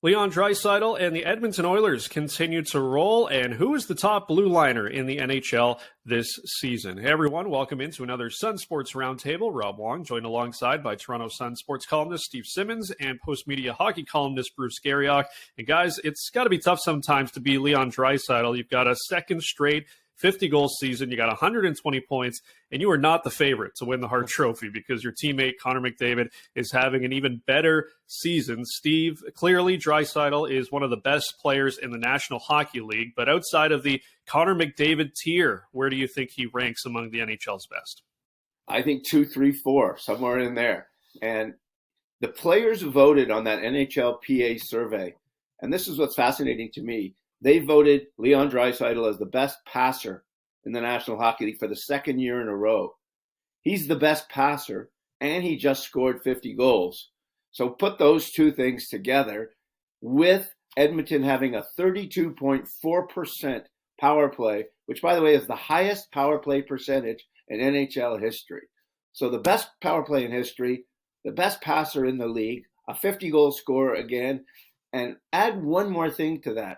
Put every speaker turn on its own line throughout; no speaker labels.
Leon Draisaitl and the Edmonton Oilers continue to roll, and who is the top blue liner in the NHL this season? Hey everyone, welcome into another SUN Sports Roundtable. Rob Wong, joined alongside by Toronto Sun Sports columnist Steve Simmons and Postmedia hockey columnist Bruce Garrioch. And guys, it's got to be tough sometimes to be Leon Draisaitl. You've got a second straight 50-goal season, you got 120 points, and you are not the favorite to win the Hart Trophy because your teammate Connor McDavid is having an even better season. Steve, clearly Draisaitl is one of the best players in the National Hockey League, but outside of the Connor McDavid tier, where do you think he ranks among the NHL's best?
I think 2, 3, 4, somewhere in there. And the players voted on that NHL PA survey, and this is what's fascinating to me. They voted Leon Draisaitl as the best passer in the National Hockey League for the second year in a row. He's the best passer, and he just scored 50 goals. So put those two things together with Edmonton having a 32.4% power play, which, by the way, is the highest power play percentage in NHL history. So the best power play in history, the best passer in the league, a 50-goal scorer again, and add one more thing to that.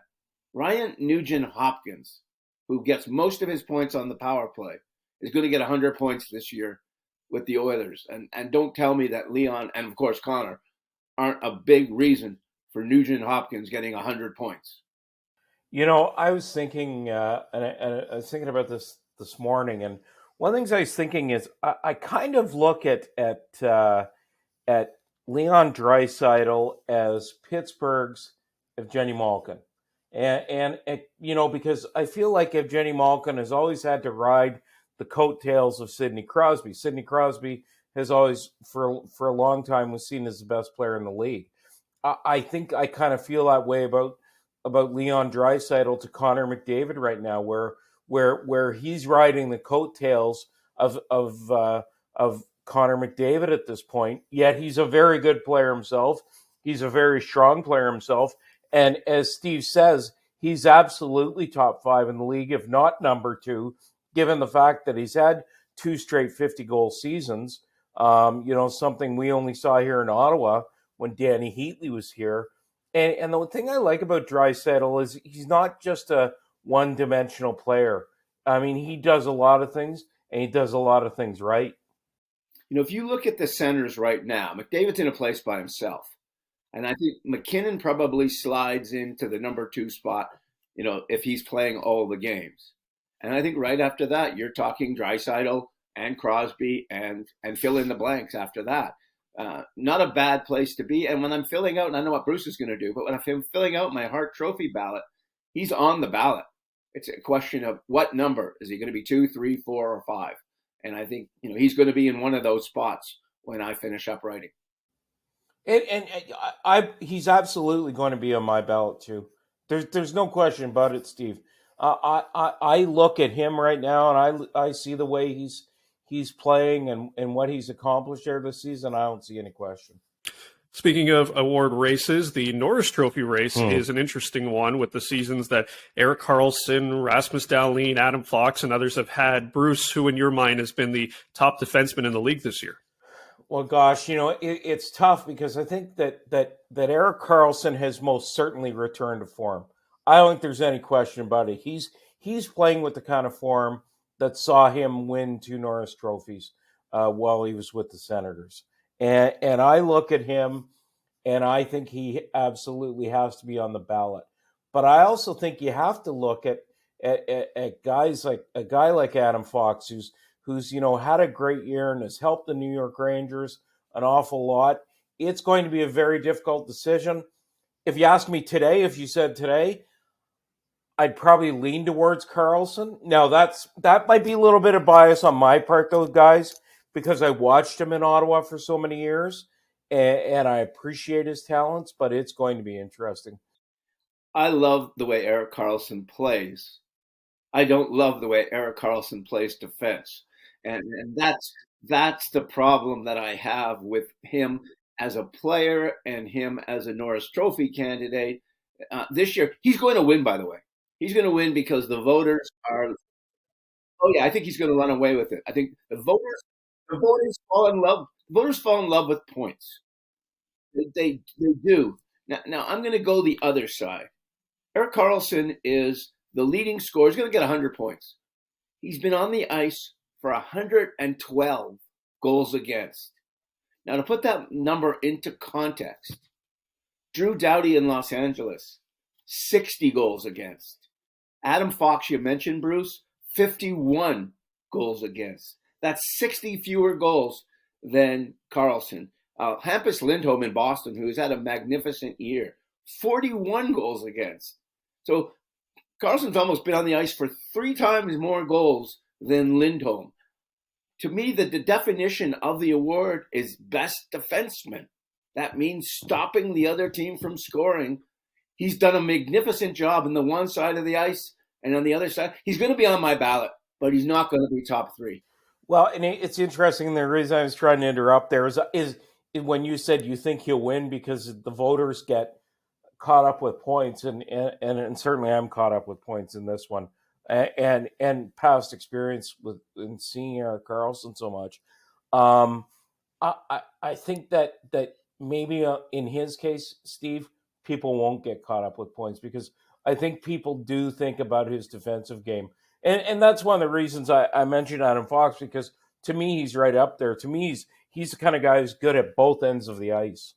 Ryan Nugent-Hopkins, who gets most of his points on the power play, is going to get 100 points this year with the Oilers. And don't tell me that Leon and, of course, Connor aren't a big reason for Nugent-Hopkins getting 100 points.
You know, I was thinking, and I was thinking about this morning, and one of the things I was thinking is I kind of look at Leon Draisaitl as Pittsburgh's Evgeny Malkin. And you know, because I feel like Evgeny Malkin has always had to ride the coattails of Sidney Crosby. Sidney Crosby has always, for a long time, was seen as the best player in the league. I think I kind of feel that way about Leon Draisaitl to Connor McDavid right now, where he's riding the coattails of Connor McDavid at this point. Yet he's a very good player himself. He's a very strong player himself. And as Steve says, he's absolutely top 5 in the league, if not number 2, given the fact that he's had 2 straight 50-goal seasons. You know, something we only saw here in Ottawa when Danny Heatley was here. And the thing I like about Draisaitl is he's not just a one-dimensional player. I mean, he does a lot of things, and he does a lot of things right.
You know, if you look at the centers right now, McDavid's in a place by himself. And I think McKinnon probably slides into the number 2 spot, you know, if he's playing all the games. And I think right after that, you're talking Draisaitl and Crosby and fill in the blanks after that. Not a bad place to be. And when I'm filling out, and I know what Bruce is going to do, but when I'm filling out my Hart Trophy ballot, he's on the ballot. It's a question of what number. Is he going to be 2, 3, 4, or 5? And I think, you know, he's going to be in one of those spots when I finish up writing.
He's absolutely going to be on my ballot too. There's no question about it, Steve. I look at him right now and I see the way he's playing and what he's accomplished there this season. I don't see any question.
Speaking of award races, the Norris Trophy race is an interesting one with the seasons that Erik Karlsson, Rasmus Dahlin, Adam Fox, and others have had. Bruce, who in your mind has been the top defenseman in the league this year?
Well, gosh, you know, it's tough because I think that Erik Karlsson has most certainly returned to form. I don't think there's any question about it. He's playing with the kind of form that saw him win 2 Norris trophies while he was with the Senators. And I look at him and I think he absolutely has to be on the ballot. But I also think you have to look at guys like a guy like Adam Fox, who's you know had a great year and has helped the New York Rangers an awful lot. It's going to be a very difficult decision. If you ask me today, if you said today, I'd probably lean towards Karlsson. Now that might be a little bit of bias on my part, though, guys, because I watched him in Ottawa for so many years and I appreciate his talents, but it's going to be interesting.
I love the way Erik Karlsson plays. I don't love the way Erik Karlsson plays defense. And that's the problem that I have with him as a player and him as a Norris Trophy candidate. This year, he's going to win, by the way. He's going to win because the voters are – oh, yeah, I think he's going to run away with it. I think the voters fall in love with points. They do. Now I'm going to go the other side. Erik Karlsson is the leading scorer. He's going to get 100 points. He's been on the ice for 112 goals against. Now, to put that number into context, Drew Doughty in Los Angeles, 60 goals against. Adam Fox, you mentioned, Bruce, 51 goals against. That's 60 fewer goals than Karlsson. Hampus Lindholm in Boston, who's had a magnificent year, 41 goals against. So Karlsson's almost been on the ice for 3 times more goals than Lindholm. To me, the definition of the award is best defenseman. That means stopping the other team from scoring. He's done a magnificent job on the one side of the ice, and on the other side, he's going to be on my ballot, but he's not going to be top 3.
Well, and it's interesting. The reason I was trying to interrupt there is when you said you think he'll win because the voters get caught up with points, and certainly I'm caught up with points in this one, and past experience in seeing Erik Karlsson so much. I think that maybe in his case, Steve, people won't get caught up with points because I think people do think about his defensive game. And that's one of the reasons I mentioned Adam Fox, because to me, he's right up there. To me, he's the kind of guy who's good at both ends of the ice.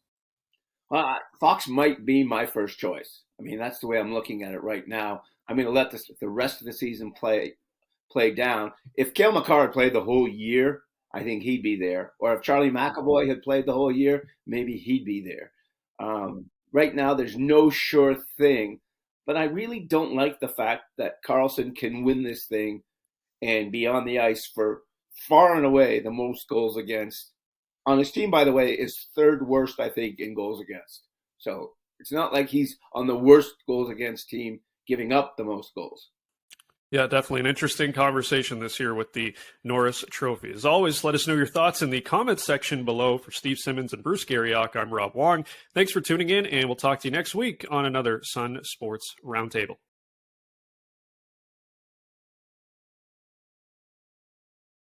Fox might be my first choice. I mean, that's the way I'm looking at it right now. I'm going to let the rest of the season play down. If Cale Makar had played the whole year, I think he'd be there. Or if Charlie McAvoy had played the whole year, maybe he'd be there. Right now, there's no sure thing. But I really don't like the fact that Karlsson can win this thing and be on the ice for far and away the most goals against. On his team, by the way, is 3rd worst, I think, in goals against. So it's not like he's on the worst goals against team giving up the most goals.
Yeah, definitely an interesting conversation this year with the Norris Trophy. As always, let us know your thoughts in the comments section below. For Steve Simmons and Bruce Garrioch, I'm Rob Wong. Thanks for tuning in, and we'll talk to you next week on another SUN Sports Roundtable.